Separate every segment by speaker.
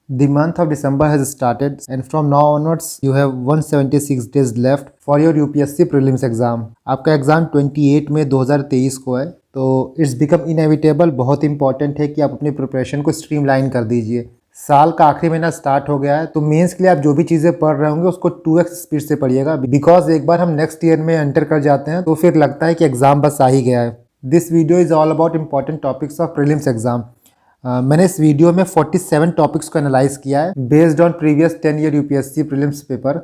Speaker 1: The month of December has started and from now onwards you have 176 days left for your UPSC prelims exam. आपका exam 28 में 2023 को है, तो it's become inevitable, बहुत important है कि आप अपनी प्रिपरेशन को स्ट्रीमलाइन कर दीजिए। साल का आखिरी महीना स्टार्ट हो गया है, तो मेंस के लिए आप जो भी चीज़ें पढ़ रहे होंगे उसको 2x स्पीड से पढ़िएगा, बिकॉज एक बार हम नेक्स्ट ईयर में एंटर कर जाते हैं तो फिर लगता है कि एग्ज़ाम बस आ ही गया है। This video is all about important topics of prelims exam. मैंने इस वीडियो में 47 टॉपिक्स को एनालाइज किया है based on previous 10 year UPSC prelims paper.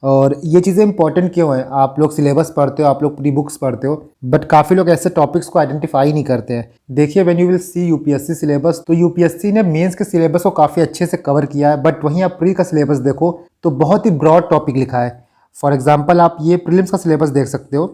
Speaker 1: और ये चीज़ें इंपॉर्टेंट क्यों हैं? आप लोग सिलेबस पढ़ते हो, आप लोग प्री बुक्स पढ़ते हो, बट काफ़ी लोग ऐसे टॉपिक्स को आइडेंटिफाई नहीं करते हैं। देखिए, when you will see UPSC syllabus, तो यूपीएससी ने मेंस के सिलेबस को काफ़ी अच्छे से कवर किया है, बट वहीं आप प्री का सिलेबस देखो तो बहुत ही ब्रॉड टॉपिक लिखा है। फॉर एग्जाम्पल, आप ये प्रीलिम्स का सिलेबस देख सकते हो,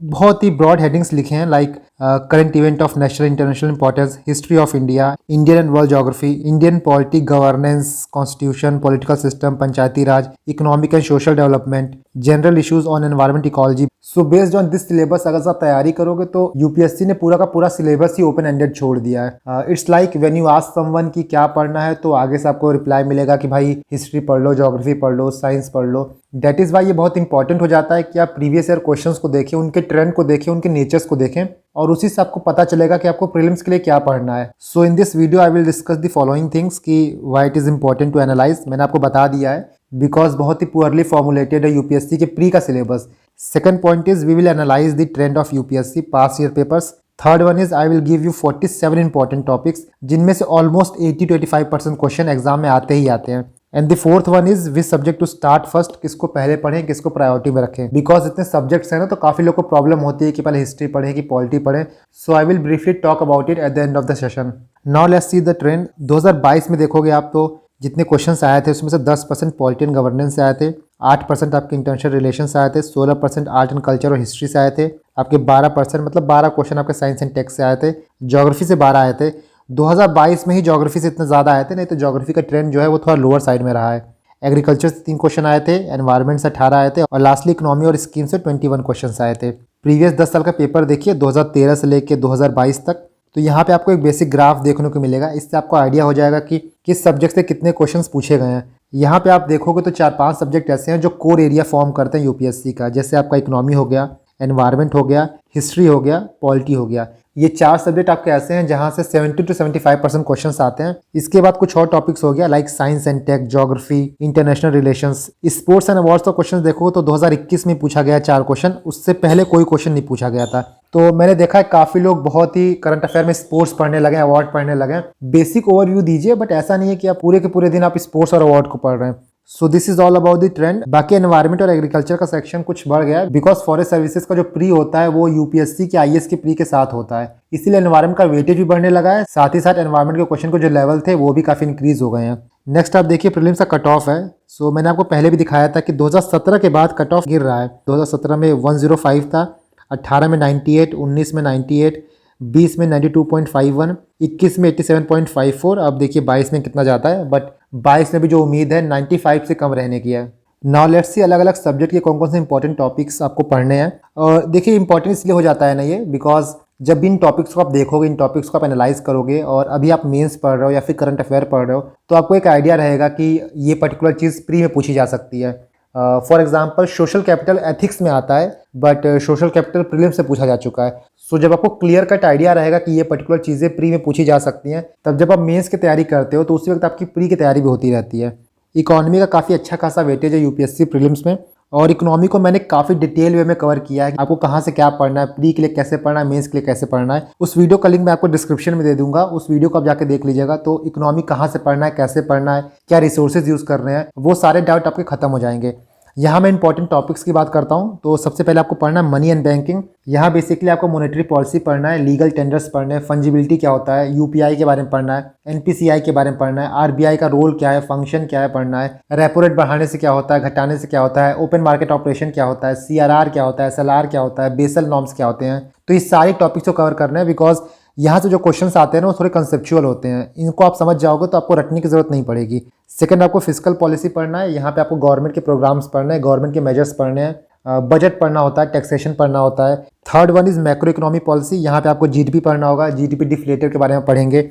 Speaker 1: बहुत ही ब्रॉड हेडिंग्स लिखे हैं, like current event of national international importance, history of India, Indian and world geography, Indian polity, governance, constitution, political system, Panchayati Raj, economic and social development, general issues on environment, ecology. So based on this syllabus अगर आप तैयारी करोगे तो UPSC ने पूरा का पूरा syllabus ही open ended छोड़ दिया है। It's like when you ask someone कि क्या पढ़ना है, तो आगे से आपको रिप्लाई मिलेगा कि भाई हिस्ट्री पढ़ लो, ज्योग्राफी पढ़ लो, साइंस पढ़ लो। दैट इज़ वाई ये बहुत इंपॉर्टेंट हो जाता है कि आप प्रीवियस ईयर क्वेश्चंस को देखें, उनके ट्रेंड को देखें, उनके नेचर्स को देखें, और उसी से आपको पता चलेगा कि आपको प्रीलिम्स के लिए क्या पढ़ना है। So in this video I will discuss the following things कि why it is important to analyse. मैंने आपको बता दिया है बिकॉज बहुत ही पुअरली फॉर्मुलेटेड है यूपीएससी के प्री का सिलेबस। Second point is we will analyse the trend of UPSC past year papers. Third one is I will give you 47 important topics, जिनमें से ऑलमोस्ट 80 to 85% क्वेश्चन एग्जाम में आते ही आते हैं। And the fourth one is which subject to start first, किसको पहले पढ़ें, किसको प्रायोरिटी में रखें, बिकॉज इतने सब्जेक्ट्स हैं ना, तो काफी लोग को प्रॉब्लम होती है कि पहले हिस्ट्री पढ़ें कि पॉलिटी पढ़ें। So I will briefly talk about it at the end of the session. Now let's see the trend. 2022 में देखोगे आप तो जितने क्वेश्चंस आए थे उसमें से 10% पॉलिटी एंड गवर्नेंस से आए थे, 8% आपके इंटरनेशनल रिलेशन से आए थे, 16% आर्ट एंड कल्चर और हिस्ट्री से आए थे, आपके 12% मतलब 12 क्वेश्चन आपके साइंस एंड टेक्स से आए थे, ज्योग्राफी से 12 आए थे। 2022 में ही ज्योग्राफी से इतने ज़्यादा आए थे, नहीं तो ज्योग्राफी का ट्रेंड जो है वो थोड़ा लोअर साइड में रहा है। एग्रीकल्चर से 3 क्वेश्चन आए थे, एनवायरमेंट से 18 आए थे, और लास्टली इकोनॉमी और स्कीम से 21 क्वेश्चन आए थे। प्रीवियस 10 साल का पेपर देखिए 2013 से लेकर 2022 तक, तो यहाँ पे आपको एक बेसिक ग्राफ देखने को मिलेगा। इससे आपको आइडिया हो जाएगा कि किस सब्जेक्ट से कितने क्वेश्चंस पूछे गए हैं। यहाँ पे आप देखोगे तो 4-5 सब्जेक्ट ऐसे हैं जो कोर एरिया फॉर्म करते हैं यूपीएससी का, जैसे आपका इकोनॉमी हो गया, एनवायरनमेंट हो गया, हिस्ट्री हो गया, पॉलिटी हो गया। ये 4 सब्जेक्ट आपके ऐसे हैं जहाँ से 70 to 75% क्वेश्चंस आते हैं। इसके बाद कुछ और टॉपिक्स हो गया, like science and tech, geography, international relations. Sports and awards का क्वेश्चन देखोगे तो 2021 में पूछा गया 4 क्वेश्चन, उससे पहले कोई क्वेश्चन नहीं पूछा गया था। तो मैंने देखा है काफ़ी लोग बहुत ही करंट अफेयर में स्पोर्ट्स पढ़ने लगे, अवार्ड पढ़ने लगे। बेसिक ओवरव्यू दीजिए, बट ऐसा नहीं है कि आप पूरे के पूरे दिन आप स्पोर्ट्स और अवार्ड को पढ़ रहे हैं। So this is all about the trend. बाकी एनवायरमेंट और एग्रीकल्चर का सेक्शन कुछ बढ़ गया है, बिकॉज फॉरेस्ट सर्विसेज का जो प्री होता है वो यूपीएससी के आईएएस के प्री के साथ होता है, इसीलिए एनवायरमेंट का वेटेज भी बढ़ने लगा है। साथ ही साथ एनवायरमेंट के क्वेश्चन को जो लेवल थे वो भी काफी इंक्रीज हो गए हैं। नेक्स्ट आप देखिए प्रीलिम्स का कट ऑफ है। सो मैंने आपको पहले भी दिखाया था कि 2017 के बाद कट ऑफ गिर रहा है। 2017 में 105 था, 18 में 98, 19 में 98, 20 में 92.51, 21 में 87.54। अब देखिए 22 में कितना जाता है, बट 22 में भी जो उम्मीद है 95 से कम रहने की है। नाउ लेट्स सी अलग अलग सब्जेक्ट के कौन कौन से इंपॉर्टेंट टॉपिक्स आपको पढ़ने हैं। और देखिए इंपॉर्टेंट इसलिए हो जाता है ना ये, बिकॉज जब भी इन टॉपिक्स को आप देखोगे, इन टॉपिक्स को आप एनालाइज करोगे, और अभी आप मेंस पढ़ रहे हो या फिर करंट अफेयर पढ़ रहे हो, तो आपको एक आइडिया रहेगा कि ये पर्टिकुलर चीज़ प्री में पूछी जा सकती है। For example social capital ethics में आता है, बट सोशल कैपिटल प्रीलिम से पूछा जा चुका है। सो जब आपको क्लियर कट आइडिया रहेगा कि ये पर्टिकुलर चीज़ें प्री में पूछी जा सकती हैं, तब जब आप मेंस की तैयारी करते हो तो उसी वक्त आपकी प्री की तैयारी भी होती रहती है। इकोनॉमी का काफ़ी अच्छा खासा वेटेज है यूपीएससी प्रीलिम्स में, और इकोनॉमी को मैंने काफ़ी डिटेल वे में कवर किया है। आपको कहाँ से क्या पढ़ना है, प्री के लिए कैसे पढ़ना है, मेंस के लिए कैसे पढ़ना है, उस वीडियो का लिंक मैं आपको डिस्क्रिप्शन में दे दूंगा। उस वीडियो को आप जाके देख लीजिएगा, तो इकोनॉमी कहाँ से पढ़ना है, कैसे पढ़ना है, क्या रिसोर्सेज यूज़ कर रहे हैं, वो सारे डाउट आपके खत्म हो जाएंगे। यहाँ मैं इंपॉर्टेंट टॉपिक्स की बात करता हूँ, तो सबसे पहले आपको पढ़ना है मनी एंड बैंकिंग। यहाँ बेसिकली आपको मॉनेटरी पॉलिसी पढ़ना है, लीगल टेंडर्स पढ़ने हैं, फंजिबिलिटी क्या होता है, यूपीआई के बारे में पढ़ना है, एनपीसीआई के बारे में पढ़ना है, आरबीआई का रोल क्या है, फंक्शन क्या है पढ़ना है, रेपो रेट बढ़ाने से क्या होता है, घटाने से क्या होता है, ओपन मार्केट ऑपरेशन क्या होता है, सीआरआर क्या होता है, एसएलआर क्या होता है, बेसल नॉर्म्स क्या होते हैं। तो इस सारी टॉपिक्स को कवर करना है, बिकॉज यहाँ से जो क्वेश्चंस आते हैं ना वो थोड़े कंसेप्चुअल होते हैं। इनको आप समझ जाओगे तो आपको रटने की जरूरत नहीं पड़ेगी। सेकंड आपको फिजिकल पॉलिसी पढ़ना है। यहाँ पे आपको गवर्नमेंट के प्रोग्राम्स पढ़ने हैं, गवर्नमेंट के मेजर्स पढ़ने हैं, बजट पढ़ना होता है, टैक्सेशन पढ़ना होता है। Third one is macro economy policy. यहाँ पे आपको जीडीपी पढ़ना होगा, जीडीपी डिफ्लेटर के बारे में पढ़ेंगे।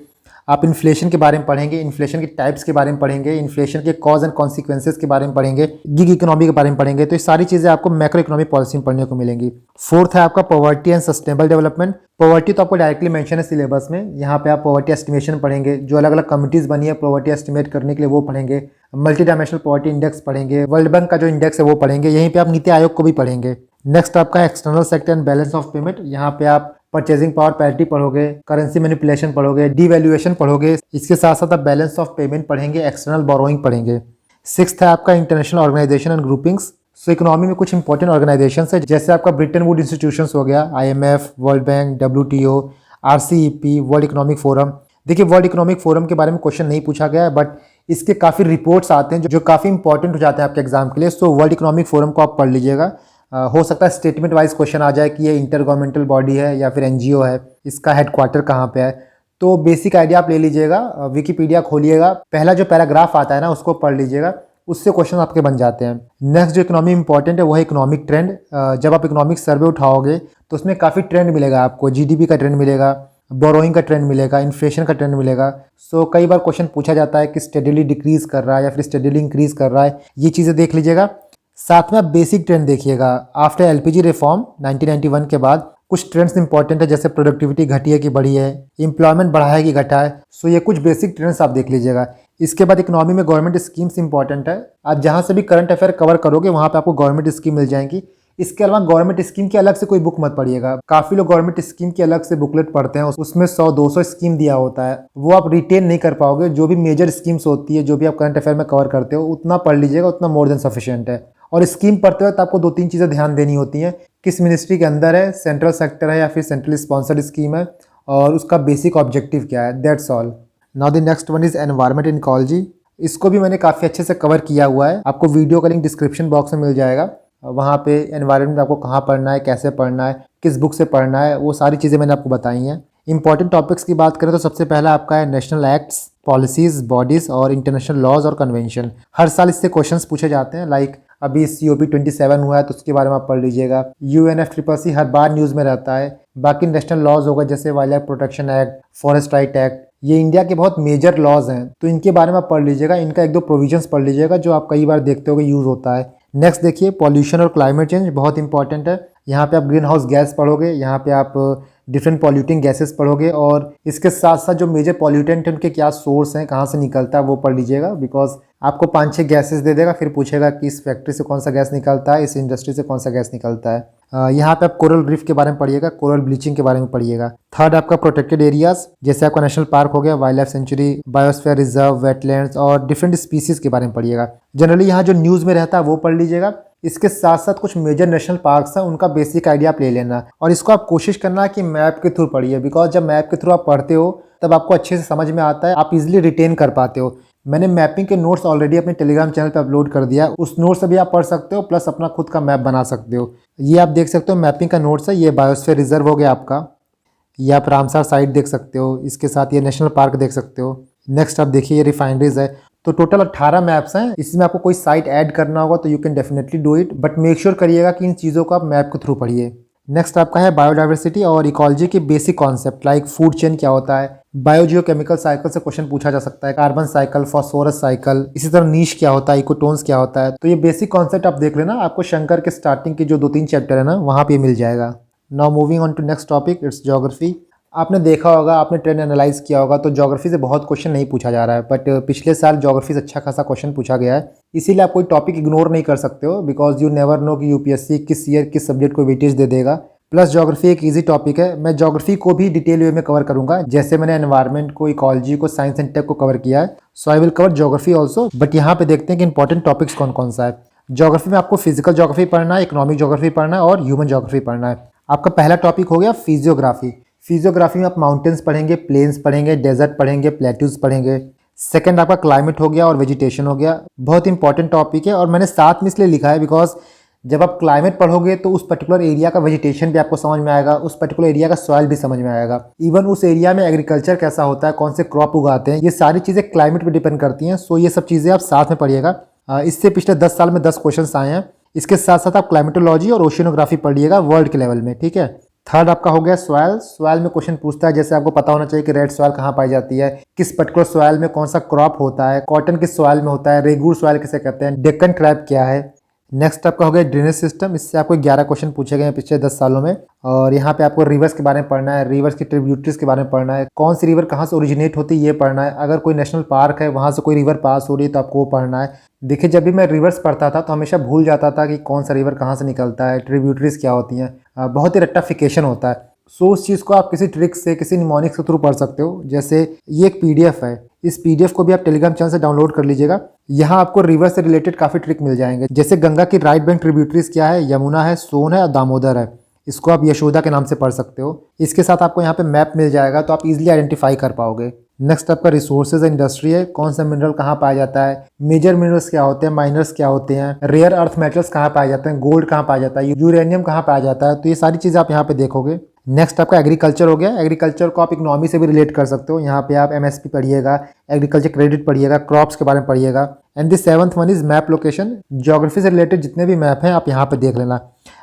Speaker 1: आप इन्फ्लेशन के बारे में पढ़ेंगे, इन्फ्लेशन के टाइप्स के बारे में पढ़ेंगे, इन्फ्लेशन के कॉज एंड कॉन्सिक्वेंसेस के बारे में पढ़ेंगे, गिग इकोनॉमी के बारे में पढ़ेंगे। तो ये सारी चीज़ें आपको मैक्रो इकोनॉमिक पॉलिसी में पढ़ने को मिलेंगी। फोर्थ है आपका poverty and sustainable development. Poverty तो आपको डायरेक्टली मेंशन है सिलेबस में, यहाँ पे आप पॉवर्टी एस्टिमेशन पढ़ेंगे, जो अलग अलग कमिटीज़ बनी है पॉवर्टी एस्टिमेट करने के लिए वो पढ़ेंगे, मल्टी डायमेंशनल पॉवर्टी इंडेक्स पढ़ेंगे, वर्ल्ड बैंक का जो इंडेक्स है वो पढ़ेंगे, यहीं पे आप नीति आयोग को भी पढ़ेंगे। नेक्स्ट आपका external sector and balance of payment, यहाँ पे आप परचेजिंग पावर पैरिटी पढ़ोगे, करेंसी मैनिपुलेशन पढ़ोगे, डीवैल्यूएशन पढ़ोगे, इसके साथ साथ आप बैलेंस ऑफ पेमेंट पढ़ेंगे, एक्सटर्नल बोरोइंग पढ़ेंगे। सिक्स्थ है आपका international organisation and groupings. So economy में कुछ इंपॉर्टेंट ऑर्गेनाइजेशन है, जैसे आपका ब्रिटेन वुड इंस्टीट्यूशंस हो गया, IMF, world bank, WTO, RCEP, world economic forum. देखिए वर्ल्ड इकोनॉमिक फोरम के बारे में क्वेश्चन नहीं पूछा गया है, बट इसके काफ़ी रिपोर्ट्स आते हैं जो काफ़ी इंपॉर्टेंट हो जाते हैं आपके एग्जाम के लिए। सो वर्ल्ड इकोनॉमिक फोरम को आप पढ़ लीजिएगा। हो सकता है स्टेटमेंट वाइज क्वेश्चन आ जाए कि ये इंटर गवर्नमेंटल बॉडी है या फिर NGO है, इसका हेडक्वार्टर कहाँ पे है। तो बेसिक आइडिया आप ले लीजिएगा, विकीपीडिया खोलिएगा, पहला जो पैराग्राफ आता है ना उसको पढ़ लीजिएगा, उससे क्वेश्चन आपके बन जाते हैं। नेक्स्ट जो इकोनॉमी इंपॉर्टेंट है वो है इकोनॉमिक ट्रेंड। जब आप इकोनॉमिक सर्वे उठाओगे तो उसमें काफ़ी ट्रेंड मिलेगा आपको, GDP का ट्रेंड मिलेगा, बोरोइंग का ट्रेंड मिलेगा, इन्फ्लेशन का ट्रेंड मिलेगा। सो कई बार क्वेश्चन पूछा जाता है कि स्टेडीली डिक्रीज कर रहा है या फिर स्टेडीली इंक्रीज कर रहा है, ये चीज़ें देख लीजिएगा। साथ में आप बेसिक ट्रेंड देखिएगा। आफ्टर LPG रिफॉर्म 1991 के बाद कुछ ट्रेंड्स इंपॉर्टेंट है, जैसे प्रोडक्टिविटी घटी है कि बढ़ी है, एम्प्लॉयमेंट बढ़ा है कि घटा है। सो ये कुछ बेसिक ट्रेंड्स आप देख लीजिएगा। इसके बाद इकोनॉमी में गवर्नमेंट स्कीम्स इंपॉर्टेंट है। आप जहाँ से भी करंट अफेयर कवर करोगे वहाँ पे आपको गवर्नमेंट स्कीम मिल जाएंगी। इसके अलावा गवर्नमेंट स्कीम की अलग से कोई बुक मत पढ़िएगा। काफ़ी लोग गवर्नमेंट स्कीम की अलग से बुकलेट पढ़ते हैं, उसमें 100-200 स्कीम दिया होता है, वो आप रिटेन नहीं कर पाओगे। जो भी मेजर स्कीम्स होती है, जो भी आप करंट अफेयर में कवर करते हो, उतना पढ़ लीजिएगा, उतना मोर देन सफिशिएंट है। और स्कीम पढ़ते वक्त आपको 2-3 चीज़ें ध्यान देनी होती हैं, किस मिनिस्ट्री के अंदर है, सेंट्रल सेक्टर है या फिर सेंट्रल स्पॉन्सर्ड स्कीम है, और उसका बेसिक ऑब्जेक्टिव क्या है, that's all. Now the next one is environment and ecology. इसको भी मैंने काफ़ी अच्छे से कवर किया हुआ है, आपको वीडियो का लिंक डिस्क्रिप्शन बॉक्स में मिल जाएगा। वहाँ पे एनवायरनमेंट आपको कहाँ पढ़ना है, कैसे पढ़ना है, किस बुक से पढ़ना है, वो सारी चीज़ें मैंने आपको बताई हैं। इंपॉर्टेंट टॉपिक्स की बात करें तो सबसे पहला आपका है नेशनल एक्ट्स, पॉलिसीज, बॉडीज और इंटरनेशनल लॉज और कन्वेंशन। हर साल इससे क्वेश्चंस पूछे जाते हैं। लाइक अभी COP27 हुआ है तो उसके बारे में आप पढ़ लीजिएगा। UNFCCC हर बार न्यूज़ में रहता है। बाकी नेशनल लॉज होगा जैसे wild life protection act, forest right act, ये इंडिया के बहुत मेजर लॉज हैं, तो इनके बारे में आप पढ़ लीजिएगा। इनका 1-2 प्रोविजंस पढ़ लीजिएगा जो आप कई बार देखते हो यूज़ होता है। नेक्स्ट देखिए पॉल्यूशन और क्लाइमेट चेंज, बहुत इंपॉर्टेंट है। यहाँ पे आप ग्रीन हाउस गैस पढ़ोगे, यहाँ पे आप डिफरेंट पॉल्यूटिंग गैसेस पढ़ोगे, और इसके साथ साथ जो मेजर पॉल्यूटेंट हैं उनके क्या सोर्स हैं, कहाँ से निकलता है, वो पढ़ लीजिएगा। बिकॉज आपको 5-6 गैसेस दे देगा, फिर पूछेगा कि इस फैक्ट्री से कौन सा गैस निकलता है, इस इंडस्ट्री से कौन सा गैस निकलता है। यहाँ पे आप कोरल रीफ के बारे में पढ़िएगा, कोरल ब्लीचिंग के बारे में पढ़िएगा। थर्ड आपका प्रोटेक्टेड एरियाज, जैसे आपका नेशनल पार्क हो गया, wild life sanctuary, biosphere reserve, wetlands और डिफरेंट स्पीसीज के बारे में पढ़िएगा। जनरली यहाँ जो न्यूज़ में रहता है वो पढ़ लीजिएगा। इसके साथ साथ कुछ मेजर नेशनल पार्क्स हैं, उनका बेसिक आइडिया आप ले लेना, और इसको आप कोशिश करना कि मैप के थ्रू पढ़िए। बिकॉज जब मैप के थ्रू आप पढ़ते हो तब आपको अच्छे से समझ में आता है, आप इजीली रिटेन कर पाते हो। मैंने मैपिंग के नोट्स ऑलरेडी अपने टेलीग्राम चैनल पे अपलोड कर दिया, उस नोट से भी आप पढ़ सकते हो, प्लस अपना खुद का मैप बना सकते हो। ये आप देख सकते हो मैपिंग का नोट्स है। ये बायोस्फीयर रिजर्व हो गया आपका, ये आप रामसर साइट देख सकते हो, इसके साथ ये नेशनल पार्क देख सकते हो। नेक्स्ट आप देखिए ये रिफाइनरीज है। तो टोटल 18 मैप्स हैं। इसमें आपको कोई साइट ऐड करना होगा तो you can definitely do it, but make sure करिएगा कि इन चीज़ों को आप मैप के थ्रू पढ़िए। नेक्स्ट आपका है बायोडाइवर्सिटी और इकोलॉजी के basic concept, like food chain क्या होता है, बायोजियोकेमिकल साइकिल से क्वेश्चन पूछा जा सकता है, कार्बन साइकिल, फॉस्फोरस साइकिल, इसी तरह नीश क्या होता है, इकोटोन्स क्या होता है। तो ये बेसिक कॉन्सेप्ट आप देख लेना, आपको शंकर के स्टार्टिंग के जो 2-3 चैप्टर है ना वहाँ पे मिल जाएगा। Now moving on to next topic, it's geography. आपने देखा होगा, आपने ट्रेंड एनालाइज किया होगा, तो ज्योग्राफी से बहुत क्वेश्चन नहीं पूछा जा रहा है, बट पिछले साल ज्योग्राफी से अच्छा खासा क्वेश्चन पूछा गया है। इसीलिए आप कोई टॉपिक इग्नोर नहीं कर सकते हो, बिकॉज यू नेवर नो कि UPSC किस ईयर किस सब्जेक्ट को वेटेज दे देगा। प्लस ज्योग्राफी एक इजी टॉपिक है, मैं ज्योग्राफी को भी डिटेल वे में कवर करूंगा, जैसे मैंने एनवायरनमेंट को, इकोलॉजी को, साइंस एंड टेक को कवर किया है। So I will cover geography also, but यहाँ पे देखते हैं कि इंपॉर्टेंट टॉपिक्स कौन कौन सा है। ज्योग्राफी में आपको फिजिकल ज्योग्राफी पढ़ना है, इकोनॉमिक ज्योग्राफी पढ़ना है और ह्यूमन ज्योग्राफी पढ़ना है। आपका पहला टॉपिक हो गया फिजियोग्राफी। फिजियोग्राफी में आप माउंटेन्स पढ़ेंगे, प्लेन्स पढ़ेंगे, डेजर्ट पढ़ेंगे, प्लेट्यूज पढ़ेंगे। सेकंड आपका क्लाइमेट हो गया और वेजिटेशन हो गया, बहुत इंपॉर्टेंट टॉपिक है, और मैंने साथ में इसलिए लिखा है बिकॉज जब आप क्लाइमेट पढ़ोगे तो उस पर्टिकुलर एरिया का वेजिटेशन भी आपको समझ में आएगा, उस पर्टिकुलर एरिया का सॉइल भी समझ में आएगा, इवन उस एरिया में एग्रीकल्चर कैसा होता है, कौन से क्रॉप उगाते हैं, ये सारी चीज़ें क्लाइमेट पर डिपेंड करती हैं। सो ये सब चीज़ें आप साथ में पढ़िएगा। इससे पिछले 10 साल में 10 क्वेश्चन आए हैं। इसके साथ साथ आप क्लाइमेटोलॉजी और ओशियनोग्राफी पढ़िएगा वर्ल्ड के लेवल में, ठीक है। थर्ड आपका हो गया सॉयल। सॉयल में क्वेश्चन पूछता है, जैसे आपको पता होना चाहिए कि रेड सॉयल कहाँ पाई जाती है, किस पर्टिकुलर सॉयल में कौन सा क्रॉप होता है, कॉटन किस सॉयल में होता है, रेगुर सॉयल किसे कहते हैं, डेक्कन ट्रैप क्या है। नेक्स्ट आपका हो गया ड्रेनेज सिस्टम। इससे आपको 11 क्वेश्चन पूछे गए हैं पिछले 10 सालों में। और यहाँ पे आपको रिवर्स के बारे में पढ़ना है, रिवर्स की ट्रिब्यूटरीज के बारे में पढ़ना है, कौन सी रिवर कहाँ से ओरिजिनेट होती है ये पढ़ना है, अगर कोई नेशनल पार्क है वहाँ से कोई रिवर पास हो रही है तो आपको वो पढ़ना है। देखिए, जब भी मैं रिवर्स पढ़ता था तो हमेशा भूल जाता था कि कौन सा रिवर कहाँ से निकलता है, ट्रिब्यूटरीज क्या होती हैं। बहुत ही रट्टाफिकेशन होता है। सो उस चीज़ को आप किसी ट्रिक से, किसी निमोनिक्स के थ्रू पढ़ सकते हो। जैसे ये एक पीडीएफ है, इस पीडीएफ को भी आप टेलीग्राम चैनल से डाउनलोड कर लीजिएगा। यहाँ आपको रिवर से रिलेटेड काफ़ी ट्रिक मिल जाएंगे। जैसे गंगा की राइट बैंक ट्रिब्यूटरीज क्या है, यमुना है, सोन है और दामोदर है। इसको आप यशोदा के नाम से पढ़ सकते हो। इसके साथ आपको यहाँ पे मैप मिल जाएगा तो आप इजीली आइडेंटिफाई कर पाओगे। नेक्स्ट आपका रिसोर्सेज इंडस्ट्री है, कौन सा मिनरल कहाँ पाया जाता है, मेजर मिनरल्स क्या होते हैं, माइनर्स क्या होते हैं, रेयर अर्थ मेटल्स कहाँ पाए जाते हैं, गोल्ड कहाँ पाया जाता है, यूरेनियम कहाँ पाया जाता है। तो ये सारी चीज़ें आप यहाँ पे देखोगे। नेक्स्ट आपका एग्रीकल्चर हो गया। एग्रीकल्चर को आप इकोनॉमी से भी रिलेट कर सकते हो। यहाँ पे आप एमएसपी पढ़िएगा, एग्रीकल्चर क्रेडिट पढ़िएगा, क्रॉप्स के बारे में पढ़िएगा। And the seventh one is map location. Geography से रिलेटेड जितने भी मैप हैं आप यहाँ पे देख लेना।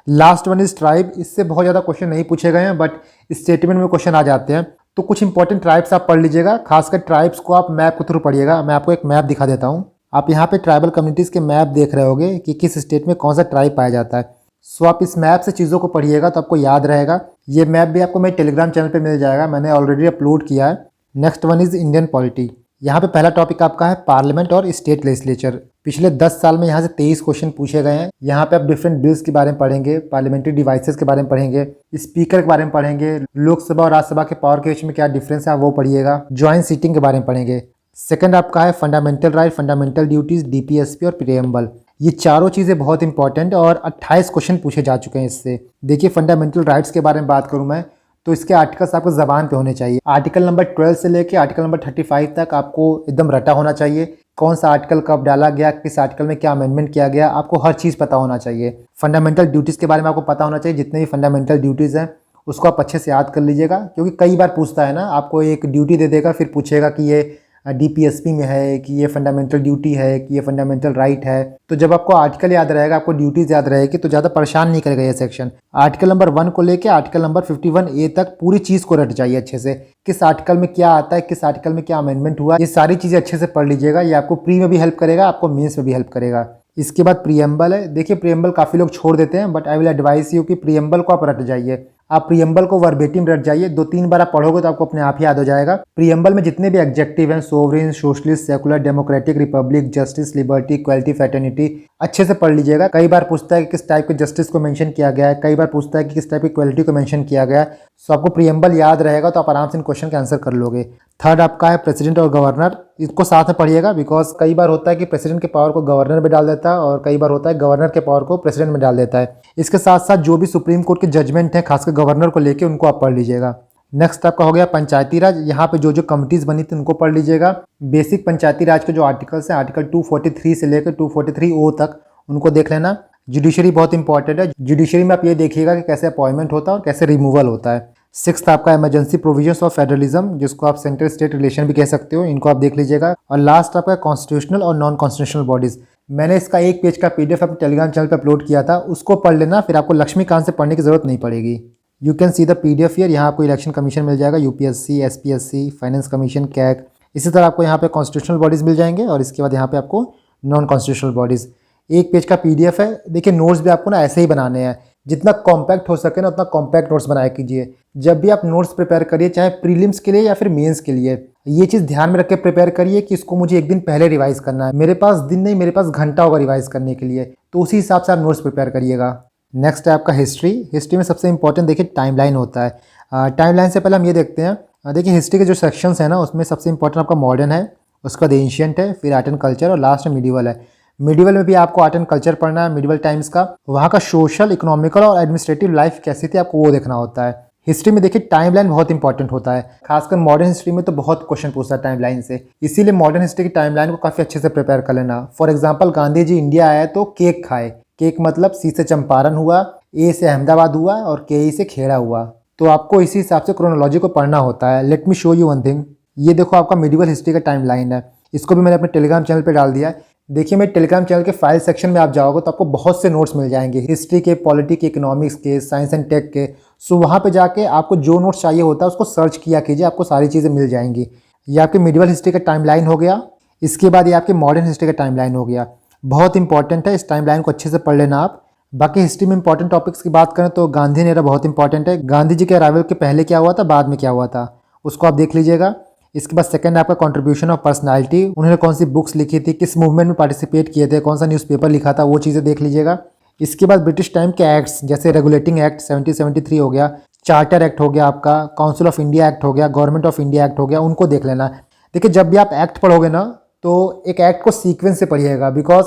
Speaker 1: Last one is tribe. इससे बहुत ज़्यादा क्वेश्चन नहीं पूछे गए हैं बट स्टेटमेंट में क्वेश्चन आ जाते हैं, तो कुछ इंपॉर्टेंट ट्राइब्स आप पढ़ लीजिएगा। खासकर ट्राइब्स को आप मैप के थ्रू पढ़िएगा। मैं आपको एक मैप दिखा देता हूँ। आप यहाँ पे ट्राइबल कम्युनिटीज़ के मैप देख रहे होगे कि किस स्टेट में कौन सा ट्राइब पाया जाता है। सो आप इस मैप से चीज़ों को पढ़िएगा तो आपको याद रहेगा। ये मैप भी आपको मेरे टेलीग्राम चैनल पे मिल जाएगा, मैंने ऑलरेडी अपलोड किया है। Next one is Indian polity. यहाँ पे पहला टॉपिक आपका है पार्लियामेंट और स्टेट लेजिस्लेचर। पिछले 10 साल में यहाँ से 23 क्वेश्चन पूछे गए हैं। यहाँ पे आप डिफरेंट बिल्स के बारे में पढ़ेंगे, पार्लियामेंट्री डिवाइसेस के बारे में पढ़ेंगे, स्पीकर के बारे में पढ़ेंगे, लोकसभा और राज्यसभा के पावर के बीच में क्या डिफरेंस है वो पढ़िएगा, ज्वाइंट सीटिंग के बारे में पढ़ेंगे। सेकंड आपका है fundamental right, fundamental duties, DPSP और प्रीएम्बल। ये चारों चीज़ें बहुत इंपॉर्टेंट और 28 क्वेश्चन पूछे जा चुके हैं इससे। देखिए, फंडामेंटल राइट्स के बारे में बात करूं मैं तो इसके आर्टिकल्स आपको ज़बान पे होने चाहिए। आर्टिकल नंबर 12 से लेके आर्टिकल नंबर 35 तक आपको एकदम रटा होना चाहिए। कौन सा आर्टिकल कब डाला गया, किस आर्टिकल में क्या अमेंडमेंट किया गया, आपको हर चीज़ पता होना चाहिए। फंडामेंटल ड्यूटीज़ के बारे में आपको पता होना चाहिए। जितने भी फंडामेंटल ड्यूटीज़ हैं उसको आप अच्छे से याद कर लीजिएगा, क्योंकि कई बार पूछता है ना, आपको एक ड्यूटी दे देगा फिर पूछेगा कि ये डीपीएसपी में है, कि ये फंडामेंटल ड्यूटी है, कि ये फंडामेंटल राइट है। तो जब आपको आर्टिकल याद रहेगा, आपको ड्यूटीज याद रहेगी, तो ज़्यादा परेशान नहीं करेगा ये सेक्शन। आर्टिकल नंबर 1 को लेके आर्टिकल नंबर 51A तक पूरी चीज़ को रट जाइए अच्छे से। किस आर्टिकल में क्या आता है, किस आर्टिकल में क्या अमेंडमेंट हुआ, ये सारी चीज़ें अच्छे से पढ़ लीजिएगा। ये आपको प्री में भी हेल्प करेगा, आपको मेंस में भी हेल्प करेगा। इसके बाद प्रीएम्बल है। देखिए, प्रीएम्बल काफ़ी लोग छोड़ देते हैं but I will advice you कि प्रीएम्बल को आप रट जाइए। आप प्रीएम्बल को वर्बेटिम रट जाइए, 2-3 बार आप पढ़ोगे तो आपको अपने आप ही याद हो जाएगा। प्रीएम्बल में जितने भी एडजेक्टिव हैं, sovereign, socialist, secular, democratic, Republic, justice, liberty, equality, fraternity, अच्छे से पढ़ लीजिएगा। कई बार पूछता है कि किस टाइप के जस्टिस को मेंशन किया गया है, कई बार पूछता है कि किस टाइप की इक्वालिटी को मेंशन किया गया है। सो आपको प्रीएम्बल याद रहेगा तो आप आराम से इन क्वेश्चन के आंसर कर लोगे। थर्ड आपका है प्रेसिडेंट और गवर्नर। इसको साथ में पढ़िएगा, बिकॉज कई बार होता है कि प्रेसिडेंट के पावर को गवर्नर में डाल देता है और कई बार होता है गवर्नर के पावर को प्रेसिडेंट में डाल देता है। इसके साथ साथ जो भी सुप्रीम कोर्ट के जजमेंट है खासकर गवर्नर को लेके, उनको आप पढ़ लीजिएगा। नेक्स्ट आपका हो गया पंचायती राज। यहाँ पे जो जो कमिटीज़ बनी थी उनको पढ़ लीजिएगा। बेसिक पंचायती राज के जो आर्टिकल्स हैं, आर्टिकल 243 से लेकर 243O तक, उनको देख लेना। जुडिशरी बहुत इंपॉर्टेंट है। जुडिशरी में आप ये देखिएगा कि कैसे अपॉइंटमेंट होता है और कैसे रिमूवल होता है। सिक्स्थ आपका इमरजेंसी प्रोविजंस ऑफ फेडरलिज्म, जिसको आप सेंट्रल स्टेट रिलेशन भी कह सकते हो, इनको आप देख लीजिएगा। और लास्ट आपका कॉन्स्टिट्यूशनल और नॉन कॉन्स्टिट्यूशनल बॉडीज। मैंने इसका 1 पेज का पीडीएफ अपने टेलीग्राम चैनल पर अपलोड किया था, उसको पढ़ लेना, फिर आपको लक्ष्मीकांत से पढ़ने की जरूरत नहीं पड़ेगी। You can see the PDF here. यहाँ आपको इलेक्शन कमीशन मिल जाएगा, UPSC, SPSC, finance commission, CAG. इसी तरह आपको यहाँ पे कॉन्स्टिट्यूशनल बॉडीज मिल जाएंगे और इसके बाद यहाँ पे आपको नॉन कॉन्स्टिट्यूशनल बॉडीज। 1 पेज का पीडीएफ है। देखिए, नोट्स भी आपको ना ऐसे ही बनाने हैं, जितना कॉम्पैक्ट हो सके ना उतना कॉम्पैक्ट नोट्स बनाया कीजिए। जब भी आप नोट्स प्रिपेयर करिए, चाहे प्रीलिम्स के लिए या फिर मेंस के लिए, ये चीज़ ध्यान में रख के प्रिपेयर करिए कि इसको मुझे 1 दिन पहले रिवाइज करना है। मेरे पास दिन नहीं, मेरे पास घंटा होगा रिवाइज करने के लिए, तो उसी हिसाब से आप नोट्स प्रिपेयर करिएगा। नेक्स्ट है आपका हिस्ट्री। हिस्ट्री में सबसे इंपॉर्टेंट देखिए टाइमलाइन होता है। टाइमलाइन से पहले हम ये देखते हैं, देखिए हिस्ट्री के जो सेक्शंस हैं ना, उसमें सबसे इंपॉर्टेंट आपका मॉडर्न है, उसके बाद एंशिएंट है, फिर आर्ट एंड कल्चर और लास्ट में मिडिवल है। मिडिवल में भी आपको आर्ट एंड कल्चर पढ़ना है, मिडिवल टाइम्स का। वहाँ का सोशल, इकोनॉमिकल और एडमिनिस्ट्रेटिव लाइफ कैसी थी, आपको वो देखना होता है। हिस्ट्री में देखिए टाइमलाइन बहुत इंपॉर्टेंट होता है, खासकर मॉडर्न हिस्ट्री में तो बहुत क्वेश्चन पूछता है टाइमलाइन से, इसीलिए मॉडर्न हिस्ट्री की टाइमलाइन को काफ़ी अच्छे से प्रिपेयर कर लेना। For example, Gandhi ji India आए तो केक खाए। केक मतलब सी से चंपारण हुआ, ए से अहमदाबाद हुआ और के ई से खेड़ा हुआ। तो आपको इसी हिसाब से क्रोनोलॉजी को पढ़ना होता है। Let me show you one thing. ये देखो आपका मिडिवल हिस्ट्री का टाइमलाइन है, इसको भी मैंने अपने टेलीग्राम चैनल पर डाल दिया है। देखिए मेरे टेलीग्राम चैनल के फाइल सेक्शन में आप जाओगे तो आपको बहुत से नोट्स मिल जाएंगे, हिस्ट्री के, पॉलिटी के, इकोनॉमिक्स के, साइंस एंड टेक के। सो वहाँ पे जाके आपको जो नोट्स चाहिए होता है उसको सर्च किया कीजिए, आपको सारी चीज़ें मिल जाएंगी। ये आपके मिडिवल हिस्ट्री का टाइमलाइन हो गया, इसके बाद ये आपके मॉडर्न हिस्ट्री का टाइमलाइन हो गया। बहुत इंपॉर्टेंट है, इस टाइमलाइन को अच्छे से पढ़ लेना आप। बाकी हिस्ट्री में इंपॉर्टेंट टॉपिक्स की बात करें तो गांधी एरा बहुत इंपॉर्टेंट है। गांधी जी के अराइवल के पहले क्या हुआ था, बाद में क्या हुआ था, उसको आप देख लीजिएगा। इसके बाद सेकंड आपका कंट्रीब्यूशन ऑफ पर्सनालिटी, उन्होंने कौन सी बुक्स लिखी थी, किस मूवमेंट में पार्टिसिपेट किए थे, कौन सा न्यूज़पेपर लिखा था, वो चीज़ें देख लीजिएगा। इसके बाद ब्रिटिश टाइम के एक्ट्स जैसे रेगुलेटिंग एक्ट 1773 हो गया, चार्टर एक्ट हो गया, आपका काउंसिल ऑफ इंडिया एक्ट हो गया, गवर्नमेंट ऑफ इंडिया एक्ट हो गया, उनको देख लेना। देखिए जब भी आप एक्ट पढ़ोगे ना तो एक एक्ट को सीक्वेंस से पढ़िएगा, बिकॉज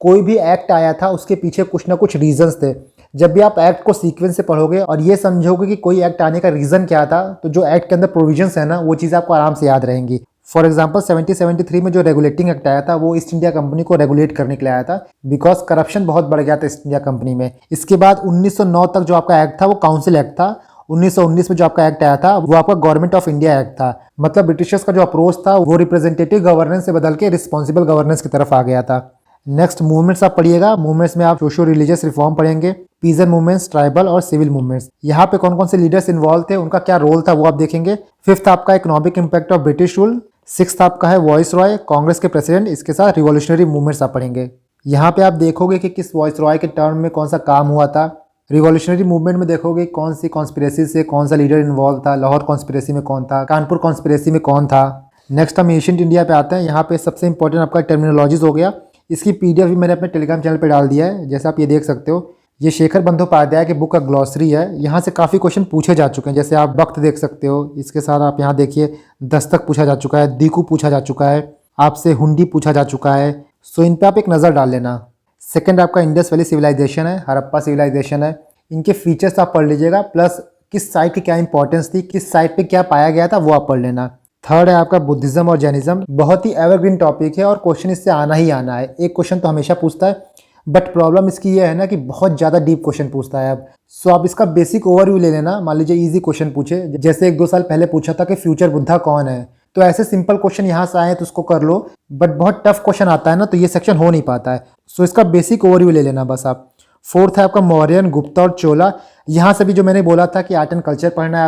Speaker 1: कोई भी एक्ट आया था उसके पीछे कुछ ना कुछ रीजंस थे। जब भी आप एक्ट को सीक्वेंस से पढ़ोगे और ये समझोगे कि कोई एक्ट आने का रीज़न क्या था, तो जो एक्ट के अंदर प्रोविजंस है ना वो चीज़ आपको आराम से याद रहेंगी। फॉर एग्जांपल 1773 में जो रेगुलेटिंग एक्ट आया था वो ईस्ट इंडिया कंपनी को रेगुलेट करने के लिए आया था, बिकॉज करप्शन बहुत बढ़ गया था ईस्ट इंडिया कंपनी में। इसके बाद 1909 तक जो आपका एक्ट था वो काउंसिल एक्ट था। 1919 में जो आपका एक्ट आया था वो आपका गवर्नमेंट ऑफ इंडिया एक्ट था। मतलब ब्रिटिशर्स का जो अप्रोच था वो रिप्रेजेंटेटिव गवर्नेंस से बदल के रिस्पॉन्सिबल गवर्नेंस की तरफ आ गया था। नेक्स्ट मूवमेंट्स आप पढ़िएगा। मूवमेंट्स में आप सोशो रिलीजियस रिफॉर्म पढ़ेंगे, पीजन मूवमेंट्स, ट्राइबल और सिविल मूवमेंट्स। यहाँ पे कौन कौन से लीडर्स इन्वॉल्व थे, उनका क्या रोल था वो आप देखेंगे। फिफ्थ आपका economic impact of British rule. Sixth आपका है वॉइस रॉय, कांग्रेस के प्रेसिडेंट, इसके साथ रिवॉल्यूशनरी मूवमेंट्स आप पढ़ेंगे। यहाँ पे आप देखोगे कि किस वॉइस रॉय के टर्म में कौन सा काम हुआ था। रिवॉल्यूशनरी मूवमेंट में देखोगे कौन सी कॉन्स्पिरेसी से कौन सा लीडर इन्वॉल्व था, लाहौर कॉन्स्पिरेसी में कौन था, कानपुर कॉन्स्पिरेसी में कौन था। नेक्स्ट हम एशियंट इंडिया पे आते हैं। यहाँ पे सबसे इंपॉर्टेंट आपका टर्मिनोलॉजीज हो गया। इसकी पीडीएफ भी मैंने अपने टेलीग्राम चैनल पे डाल दिया है, जैसे आप ये देख सकते हो। ये शेखर बंदोपाध्याय के बुक का ग्लॉसरी है। यहाँ से काफ़ी क्वेश्चन पूछे जा चुके हैं, जैसे आप वक्त देख सकते हो। इसके साथ आप यहाँ देखिए दस्तक पूछा जा चुका है, दीकू पूछा जा चुका है, आपसे हुंडी पूछा जा चुका है। सो इन पे आप एक नज़र डाल लेना। सेकंड आपका इंडस वैली सिविलाइजेशन है, हड़प्पा सिविलाइजेशन है। इनके फीचर्स आप पढ़ लीजिएगा, प्लस किस साइट की क्या इंपॉर्टेंस थी, किस साइट पे क्या पाया गया था वो आप पढ़ लेना। थर्ड है आपका बुद्धिज्म और जैनिज्म। बहुत ही एवरग्रीन टॉपिक है और क्वेश्चन इससे आना ही आना है। एक क्वेश्चन तो हमेशा पूछता है, बट प्रॉब्लम इसकी ये है ना कि बहुत ज़्यादा डीप क्वेश्चन पूछता है। अब सो आप इसका बेसिक ओवरव्यू ले लेना। मान लीजिए इजी क्वेश्चन पूछे, जैसे 1-2 साल पहले पूछा था कि फ्यूचर बुद्धा कौन है, तो ऐसे सिंपल क्वेश्चन यहाँ से आए तो उसको कर लो। बट बहुत टफ क्वेश्चन आता है ना तो ये सेक्शन हो नहीं पाता है। सो इसका बेसिक ओवरव्यू ले लेना बस आप। फोर्थ है आपका मौर्यन, गुप्ता और चोला। यहाँ से भी जो मैंने बोला था कि आर्ट एंड कल्चर पढ़ना है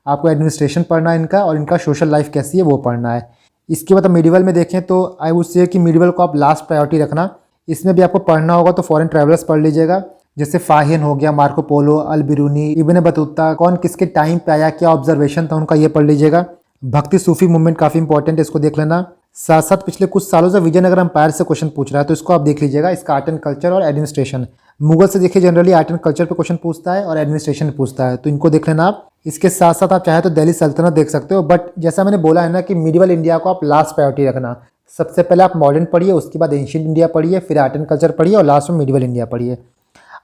Speaker 1: आपको एडमिनिस्ट्रेशन पढ़ना है इनका, और इनका सोशल लाइफ कैसी है वो पढ़ना है। इसके बाद मिडिवल में देखें तो आई वुड से कि मिडिवल को आप लास्ट प्रायोरिटी रखना। इसमें भी आपको पढ़ना होगा तो फॉरेन ट्रैवलर्स पढ़ लीजिएगा, जैसे फाहियन हो गया, मार्को पोलो, अल बिरूनी, इब्न बतूता, कौन किसके टाइम पे आया, क्या ऑब्जर्वेशन था उनका, ये पढ़ लीजिएगा। भक्ति सूफी मूवमेंट काफ़ी इंपॉर्टेंट है, इसको देख लेना। साथ साथ पिछले कुछ सालों से विजयनगर एम्पायर से क्वेश्चन पूछ रहा है तो इसको आप देख लीजिएगा। इसका आर्ट एंड कल्चर और एडमिनिस्ट्रेशन। मुगल से देखिए जनरली आर्ट एंड कल्चर पे क्वेश्चन पूछता है और एडमिनिस्ट्रेशन पूछता है, तो इनको देख लेना आप। इसके साथ साथ आप चाहे तो दिल्ली सल्तनत देख सकते हो, बट जैसा मैंने बोला है ना कि मिडिवल इंडिया को आप लास्ट प्रायोरिटी रखना। सबसे पहले आप मॉडर्न पढ़िए, उसके बाद एंशियंट इंडिया पढ़िए, फिर आर्ट एंड कल्चर पढ़िए और लास्ट में मिडिवल इंडिया पढ़िए।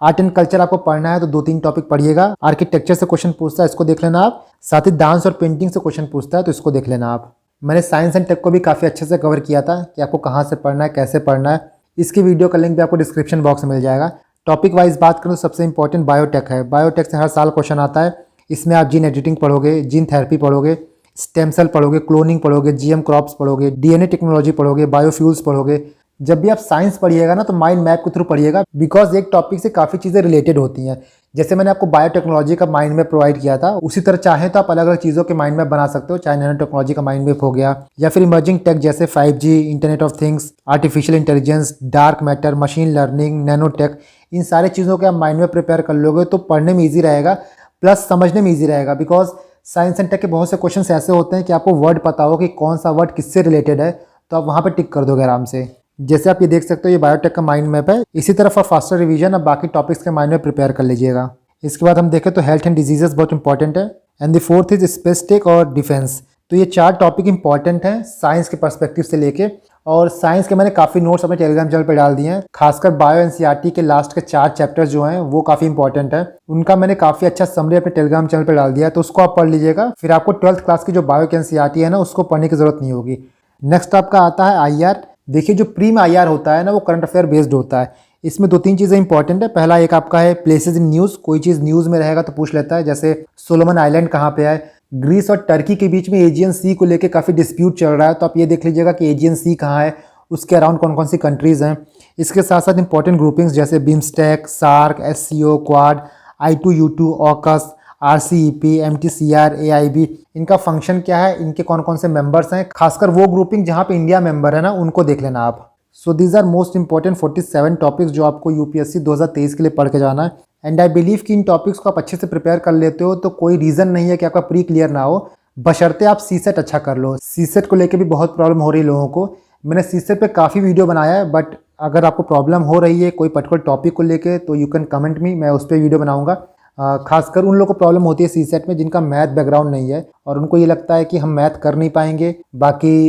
Speaker 1: आर्ट एंड कल्चर आपको पढ़ना है तो 2-3 टॉपिक पढ़िएगा। आर्किटेक्चर से क्वेश्चन पूछता है, इसको देख लेना आप। साथ ही डांस और पेंटिंग से क्वेश्चन पूछता है तो इसको देख लेना आप। मैंने साइंस एंड टेक को भी काफ़ी अच्छे से कवर किया था कि आपको कहाँ से पढ़ना है, कैसे पढ़ना है। इसकी वीडियो का लिंक भी आपको डिस्क्रिप्शन बॉक्स में मिल जाएगा। टॉपिक वाइज बात करूँ तो सबसे इंपॉर्टेंट बायोटेक है। बायोटेक से हर साल क्वेश्चन आता है। इसमें आप जीन एडिटिंग पढ़ोगे, जीन थेरेपी पढ़ोगे, स्टेम सेल पढ़ोगे, क्लोनिंग पढ़ोगे, जीएम क्रॉप्स पढ़ोगे, डीएनए टेक्नोलॉजी पढ़ोगे, बायोफ्यूल्स पढ़ोगे। जब भी आप साइंस पढ़िएगा ना तो माइंड मैप के थ्रू पढ़िएगा, बिकॉज एक टॉपिक से काफ़ी चीज़ें रिलेटेड होती हैं। जैसे मैंने आपको बायोटेक्नोलॉजी का माइंड मैप प्रोवाइड किया था, उसी तरह चाहे तो आप अलग अलग चीज़ों के माइंड मैप बना सकते हो। चाहे नैनो टेक्नोलॉजी का माइंड मैप हो गया, या फिर इमर्जिंग टेक जैसे 5G, internet of things, artificial intelligence, dark matter, machine learning, nano tech, इन सारे चीज़ों के आप माइंड मैप प्रिपेयर कर लोगे तो पढ़ने में ईजी रहेगा, प्लस समझने में ईजी रहेगा। बिकॉज साइंस एंड टेक के बहुत से क्वेश्चन ऐसे होते हैं कि आपको वर्ड पता हो कि कौन सा वर्ड किससे रिलेटेड है, तो आप वहाँ पर टिक कर दोगे आराम से। जैसे आप ये देख सकते हो, ये बायोटेक का माइंड मैप है। इसी तरह फॉर फास्टर रिवीजन अब बाकी टॉपिक्स के माइंड मैप प्रिपेयर कर लीजिएगा। इसके बाद हम देखें तो हेल्थ एंड डिजीजेस बहुत इंपॉर्टेंट है, and the fourth is space tech और डिफेंस। तो ये 4 टॉपिक इंपॉर्टेंट हैं साइंस के पर्सपेक्टिव से लेके। और साइंस के मैंने काफ़ी नोट्स अपने टेलीग्राम चैनल पर डाल दिए हैं, खासकर बायो एनसीईआरटी के लास्ट के 4 चैप्टर्स जो हैं वो काफ़ी इंपॉर्टेंट है। उनका मैंने काफ़ी अच्छा समरी अपने टेलीग्राम चैनल पर डाल दिया है, तो उसको आप पढ़ लीजिएगा। फिर आपको 12th क्लास की जो बायो के एनसीईआरटी है ना, उसको पढ़ने की जरूरत नहीं होगी। नेक्स्ट आपका आता है IR। देखिए जो प्रीम IR होता है ना, वो करंट अफेयर बेस्ड होता है। इसमें 2-3 चीज़ें इंपॉर्टेंट है। पहला एक आपका है प्लेसेस इन न्यूज़। कोई चीज़ न्यूज़ में रहेगा तो पूछ लेता है, जैसे सोलोमन आइलैंड कहाँ पे है। ग्रीस और टर्की के बीच में एजियन सी को लेकर काफ़ी डिस्प्यूट चल रहा है, तो आप ये देख लीजिएगा कि एजियन सी कहाँ है, उसके अराउंड कौन कौन सी कंट्रीज़ हैं। इसके साथ साथ इंपॉर्टेंट ग्रुपिंग्स जैसे BIMSTEC, SAARC, SCO, Quad, I2U2, AUKUS, RCEP, MTCR, AIB, इनका फंक्शन क्या है, इनके कौन कौन से मेंबर्स हैं, खासकर वो ग्रुपिंग जहाँ पे इंडिया मेंबर है ना, उनको देख लेना आप। So these are most important 47 topics जो आपको UPSC 2023 के लिए पढ़ के जाना है। एंड आई बिलीव कि इन टॉपिक्स को आप अच्छे से प्रिपेयर कर लेते हो तो कोई रीज़न नहीं है कि आपका प्री क्लियर ना हो, बशर्ते आप सीसेट अच्छा कर लो। सीसेट को लेके भी बहुत प्रॉब्लम हो रही है लोगों को। मैंने सीसेट पे काफ़ी वीडियो बनाया है, बट अगर आपको प्रॉब्लम हो रही है कोई पर्टिकुलर टॉपिक को लेके तो यू कैन कमेंट मी, मैं उस पर वीडियो बनाऊंगा। खासकर उन लोगों को प्रॉब्लम होती है सीसेट में जिनका मैथ बैकग्राउंड नहीं है और उनको ये लगता है कि हम मैथ कर नहीं पाएंगे, बाकी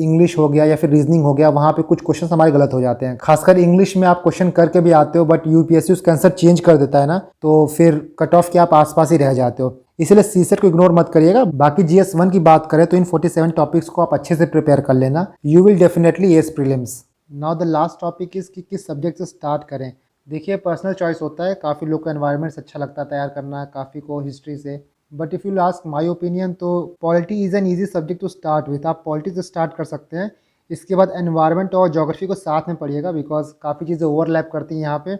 Speaker 1: इंग्लिश हो गया या फिर रीजनिंग हो गया, वहाँ पे कुछ क्वेश्चन हमारे गलत हो जाते हैं। खासकर इंग्लिश में आप क्वेश्चन करके भी आते हो बट UPSC उसका आंसर चेंज कर देता है ना, तो फिर कट ऑफ के आप आसपास ही रह जाते हो। इसलिए सीसेट को इग्नोर मत करिएगा। बाकी GS1 की बात करें तो इन 47 टॉपिक्स को आप अच्छे से प्रिपेयर कर लेना, you will definitely S prelims. Now the last topic is कि किस सब्जेक्ट से स्टार्ट करें। देखिए, पर्सनल चॉइस होता है, काफ़ी लोग को एनवायरनमेंट अच्छा लगता है तैयार करना, काफ़ी को हिस्ट्री से, but if you ask my opinion तो polity is an easy subject to start with. आप पॉलिटी से स्टार्ट कर सकते हैं, इसके बाद एनवायरनमेंट और ज्योग्राफी को साथ में पढ़िएगा बिकॉज काफ़ी चीज़ें ओवरलैप करती हैं यहाँ पे।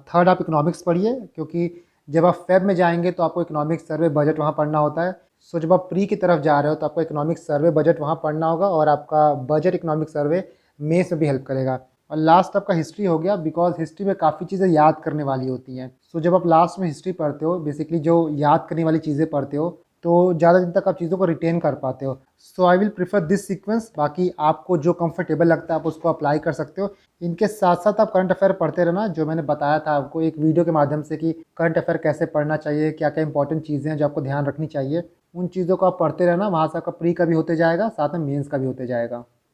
Speaker 1: थर्ड आप इकोनॉमिक्स पढ़िए, क्योंकि जब आप फेब में जाएंगे तो आपको इकोनॉमिक्स सर्वे बजट वहाँ पढ़ना होता है। सो जब आप प्री की तरफ जा रहे हो तो आपको इकोनॉमिक्स सर्वे बजट वहाँ पढ़ना होगा और आपका बजट इकोनॉमिक सर्वे मेंस में भी हेल्प करेगा। और लास्ट आपका हिस्ट्री हो गया, बिकॉज हिस्ट्री में काफ़ी चीज़ें याद करने वाली होती हैं। सो जब आप लास्ट में हिस्ट्री पढ़ते हो, बेसिकली जो याद करने वाली चीज़ें पढ़ते हो, तो ज़्यादा दिन तक आप चीज़ों को रिटेन कर पाते हो। So I will prefer this sequence. बाकी आपको जो कंफर्टेबल लगता है आप उसको अप्लाई कर सकते हो। इनके साथ साथ आप करंट अफेयर पढ़ते रहना, जो मैंने बताया था आपको एक वीडियो के माध्यम से कि करंट अफेयर कैसे पढ़ना चाहिए, क्या क्या इंपॉर्टेंट चीज़ें हैं जो आपको ध्यान रखनी चाहिए, उन चीज़ों को आप पढ़ते रहना। वहाँ से आपका प्री का भी होते जाएगा, साथ में मेंस का भी होते जाएगा।